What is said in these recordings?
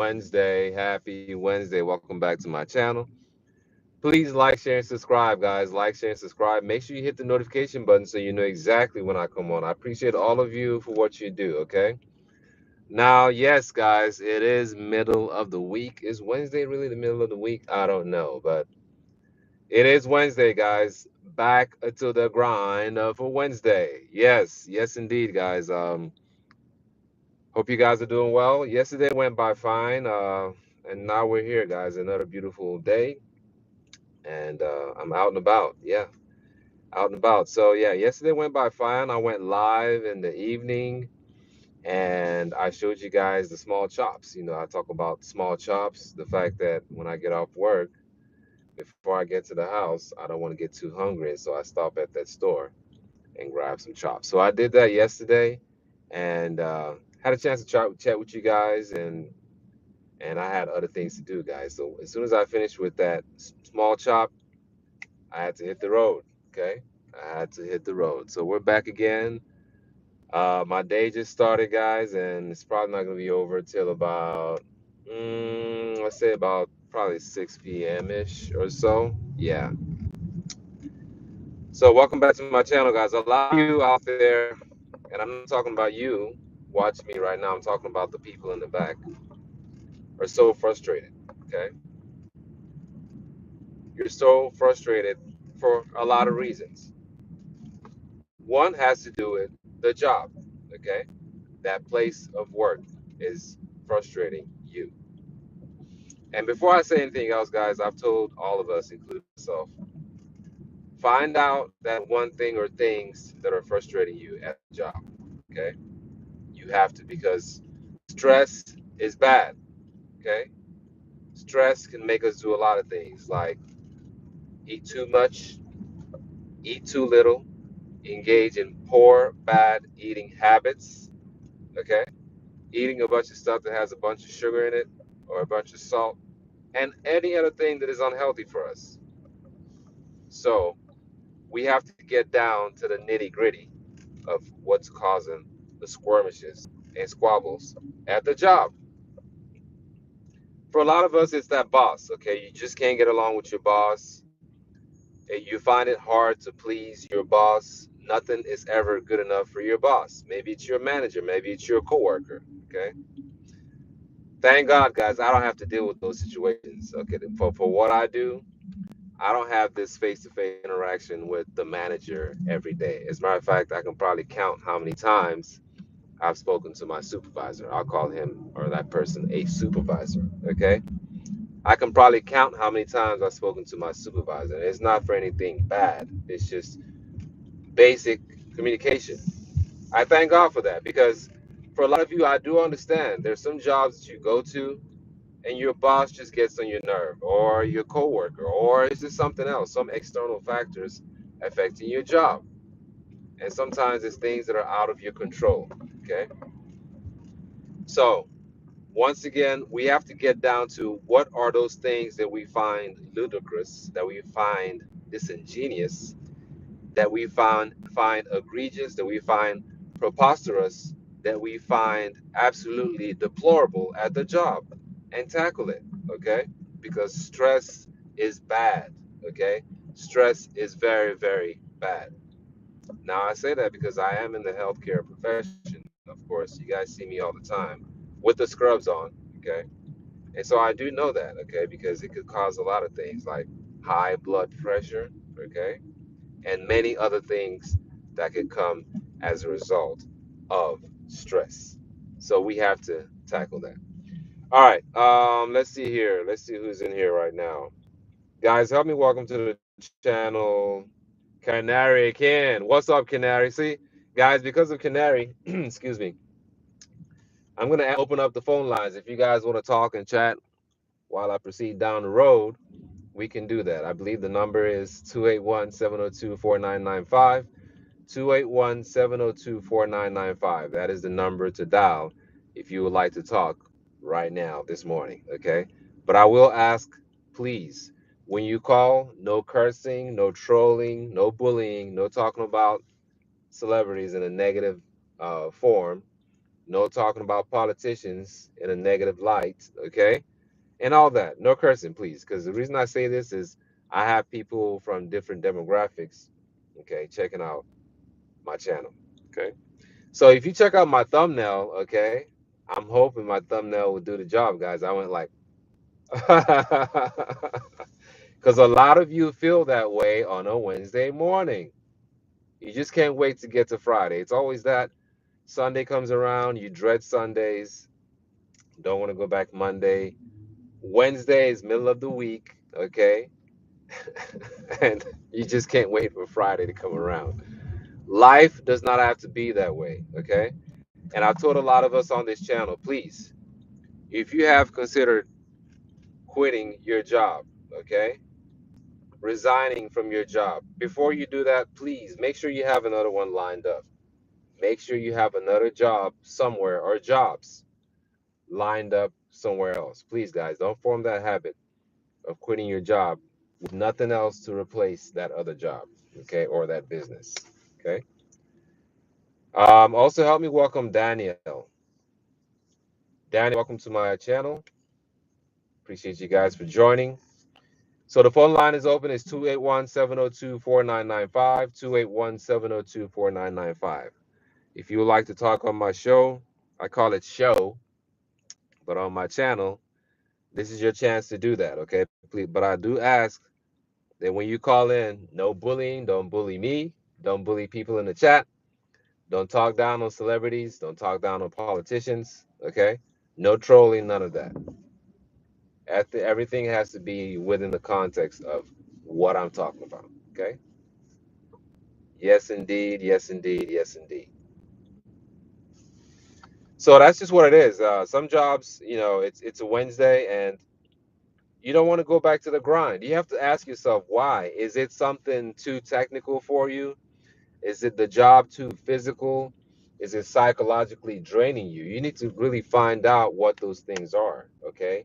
Wednesday. Happy Wednesday. Welcome back to my channel. Please like, share, and subscribe, guys. Like, share, and subscribe. Make sure you hit the notification button so you know exactly when I come on. I appreciate all of you for what you do, okay? Now, yes, guys, it is middle of the week. Is Wednesday really the middle of the week? I don't know, but it is Wednesday, guys. Back to the grind for Wednesday. Yes, indeed, guys. Hope you guys are doing well. Yesterday went by fine, and now we're here, guys. Another beautiful day, and I'm out and about. Yeah, out and about. So yeah, yesterday went by fine. I went live in the evening, and I showed you guys the small chops. I talk about small chops. The fact that when I get off work, before I get to the house, I don't want to get too hungry, and so I stop at that store and grab some chops. So I did that yesterday, and had a chance to chat with you guys, and I had other things to do, guys. So as soon as I finished with that small chop, I had to hit the road. Okay, I had to hit the road. So we're back again. My day just started, guys, and it's probably not gonna be over till about, let's say about probably 6 p.m. ish or so. Yeah. So welcome back to my channel, guys. A lot of you out there, and I'm not talking about you watching me right now. I'm talking about the people in the back are so frustrated. Okay, you're so frustrated for a lot of reasons. One has to do with the job, okay? That place of work is frustrating you. And before I say anything else, guys, I've told all of us, including myself, find out that one thing or things that are frustrating you at the job, okay? You have to, because stress is bad, okay? Stress can make us do a lot of things like eat too much, eat too little, engage in poor, bad eating habits, okay? Eating a bunch of stuff that has a bunch of sugar in it or a bunch of salt, and any other thing that is unhealthy for us. So we have to get down to the nitty gritty of what's causing the skirmishes and squabbles at the job. For a lot of us, it's that boss, okay? You just can't get along with your boss. And you find it hard to please your boss. Nothing is ever good enough for your boss. Maybe it's your manager, maybe it's your coworker, okay? Thank God, guys, I don't have to deal with those situations. Okay, for what I do, I don't have this face-to-face interaction with the manager every day. As a matter of fact, I can probably count how many times I've spoken to my supervisor. I'll call him or that person a supervisor. Okay, I can probably count how many times I've spoken to my supervisor. It's not for anything bad. It's just basic communication. I thank God for that because for a lot of you, I do understand. There's some jobs that you go to and your boss just gets on your nerve, or your coworker, or it's just something else, some external factors affecting your job. And sometimes it's things that are out of your control. Okay. So once again, we have to get down to what are those things that we find ludicrous, that we find disingenuous, that we find egregious, that we find preposterous, that we find absolutely deplorable at the job, and tackle it, okay? Because stress is bad, okay? Stress is very, very bad. Now, I say that because I am in the healthcare profession, of course. You guys see me all the time with the scrubs on, okay? And so I do know that, okay, because it could cause a lot of things like high blood pressure, okay? And many other things that could come as a result of stress. So we have to tackle that. All right. Let's see here. Let's see who's in here right now. Guys, help me welcome to the channel Canary Ken. What's up, Canary? See, guys, because of Canary, excuse me, I'm gonna open up the phone lines. If you guys want to talk and chat while I proceed down the road, we can do that. I believe the number is 281-702-4995. 281-702-4995. That is the number to dial if you would like to talk right now this morning, okay? But I will ask, please, when you call, no cursing, no trolling, no bullying, no talking about celebrities in a negative form, No talking about politicians in a negative light, okay? And all that. No cursing, please, because the reason I say this is I have people from different demographics, okay, checking out my channel, okay? So if you check out my thumbnail, okay, I'm hoping my thumbnail will do the job, guys. I went like, because a lot of you feel that way on a Wednesday morning. You just can't wait to get to Friday. It's always that Sunday comes around, you dread Sundays, don't want to go back Monday. Wednesday is middle of the week, okay? And you just can't wait for Friday to come around. Life does not have to be that way, okay? And I've told a lot of us on this channel, please, if you have considered quitting your job, okay, resigning from your job, before you do that, please make sure you have another one lined up. Make sure you have another job somewhere or jobs lined up somewhere else. Please, guys, don't form that habit of quitting your job with nothing else to replace that other job, okay, or that business, okay. Also help me welcome Daniel. Daniel, welcome to my channel. Appreciate you guys for joining. So the phone line is open. It's 281-702-4995, 281-702-4995. If you would like to talk on my show, I call it show, but on my channel, this is your chance to do that, okay? Please, but I do ask that when you call in, no bullying, don't bully me, don't bully people in the chat, don't talk down on celebrities, don't talk down on politicians, okay? No trolling, none of that. Everything has to be within the context of what I'm talking about, okay? Yes, indeed. Yes, indeed. Yes, indeed. So that's just what it is. Some jobs, it's a Wednesday and you don't want to go back to the grind. You have to ask yourself why. Is it something too technical for you? Is it the job too physical? Is it psychologically draining you? You need to really find out what those things are, okay?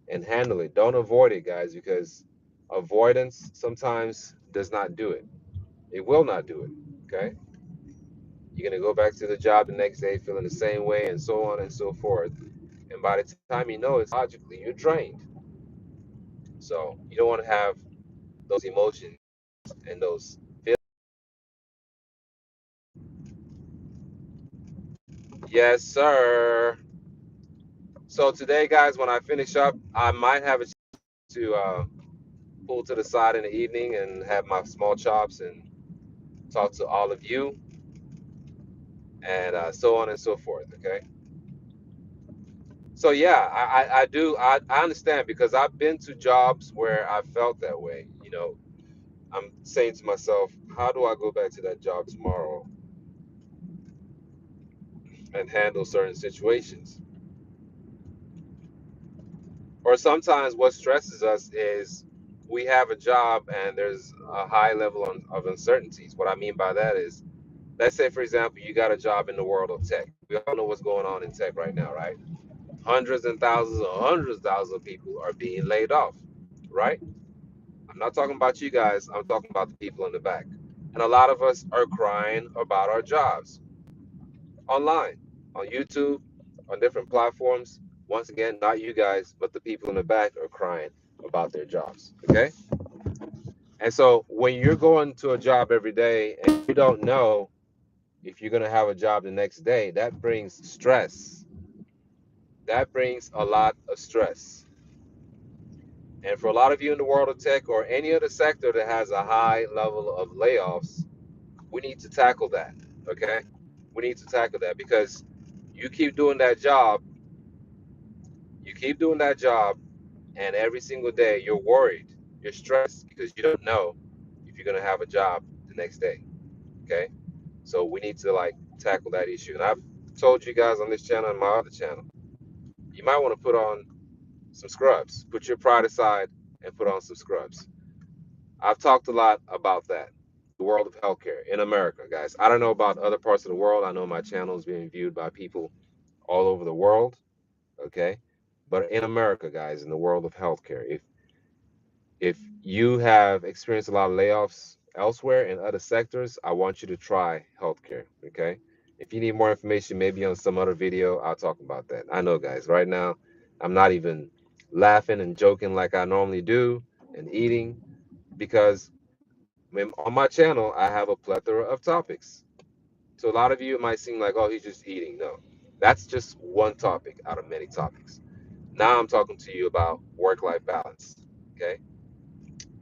And handle it. Don't avoid it, guys, because avoidance sometimes does not do it. It will not do it, okay? You're going to go back to the job the next day feeling the same way and so on and so forth. And by the time you know it's logically, you're drained. So you don't want to have those emotions and those feelings. Yes, sir. So today, guys, when I finish up, I might have a chance to pull to the side in the evening and have my small chops and talk to all of you and so on and so forth. Okay. So yeah, I understand because I've been to jobs where I felt that way. I'm saying to myself, how do I go back to that job tomorrow and handle certain situations? Or sometimes what stresses us is we have a job and there's a high level of uncertainties. What I mean by that is, let's say, for example, you got a job in the world of tech. We all know what's going on in tech right now, right? Hundreds and thousands or hundreds of thousands of people are being laid off, right? I'm not talking about you guys, I'm talking about the people in the back. And a lot of us are crying about our jobs online, on YouTube, on different platforms. Once again, not you guys, but the people in the back are crying about their jobs. Okay. And so when you're going to a job every day and you don't know if you're going to have a job the next day, that brings stress. That brings a lot of stress. And for a lot of you in the world of tech or any other sector that has a high level of layoffs, we need to tackle that. Okay. We need to tackle that because you keep doing that job, you keep doing that job, and every single day you're worried, you're stressed because you don't know if you're going to have a job the next day. Okay. So we need to like tackle that issue. And I've told you guys on this channel and my other channel, you might want to put on some scrubs. Put your pride aside and put on some scrubs. I've talked a lot about that. The world of healthcare in America, guys. I don't know about other parts of the world. I know my channel is being viewed by people all over the world. Okay. But in America, guys, in the world of healthcare, if you have experienced a lot of layoffs elsewhere in other sectors, I want you to try healthcare. Okay. If you need more information, maybe on some other video, I'll talk about that. I know, guys, right now, I'm not even laughing and joking like I normally do and eating because on my channel, I have a plethora of topics. To a lot of you, it might seem like, oh, he's just eating. No, that's just one topic out of many topics. Now I'm talking to you about work-life balance, okay,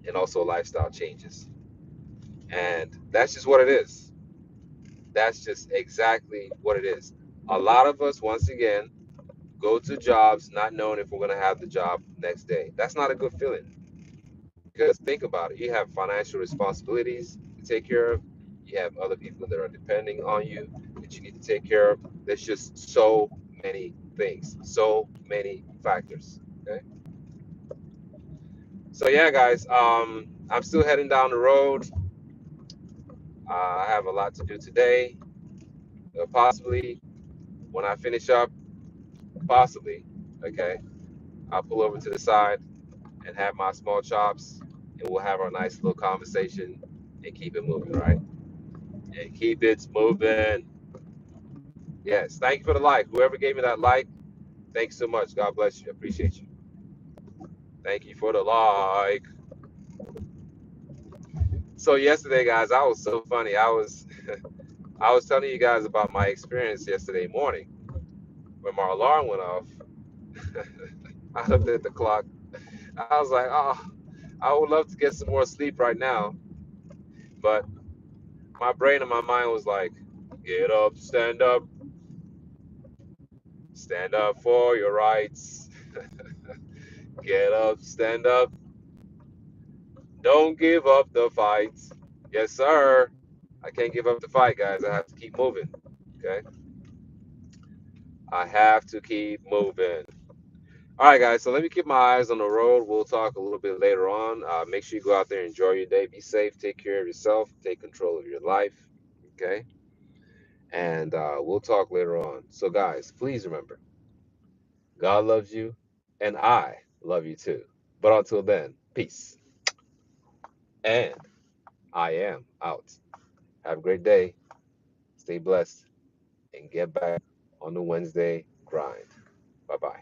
and also lifestyle changes. And that's just what it is. That's just exactly what it is. A lot of us, once again, go to jobs not knowing if we're going to have the job next day. That's not a good feeling because think about it. You have financial responsibilities to take care of. You have other people that are depending on you that you need to take care of. There's just so many things, so many factors. Okay. So yeah, guys, I'm still heading down the road. I have a lot to do today. Possibly when I finish up, possibly, okay, I'll pull over to the side and have my small chops, and we'll have our nice little conversation and keep it moving, right? And keep it moving. Yes, thank you for the like. Whoever gave me that like, thanks so much. God bless you. Appreciate you. Thank you for the like. So yesterday, guys, I was so funny. I was telling you guys about my experience yesterday morning when my alarm went off. I looked at the clock. I was like, oh, I would love to get some more sleep right now, but my brain and my mind was like, get up, stand up for your rights. Get up, stand up, don't give up the fight. Yes, sir. I can't give up the fight, guys. I have to keep moving. Okay, I have to keep moving. All right, guys. So let me keep my eyes on the road. We'll talk a little bit later on. Make sure you go out there, enjoy your day, be safe, take care of yourself, take control of your life. Okay, and we'll talk later on. So, guys, please remember, God loves you, and I love you too. But until then, peace. And I am out. Have a great day. Stay blessed and get back on the Wednesday grind. Bye bye.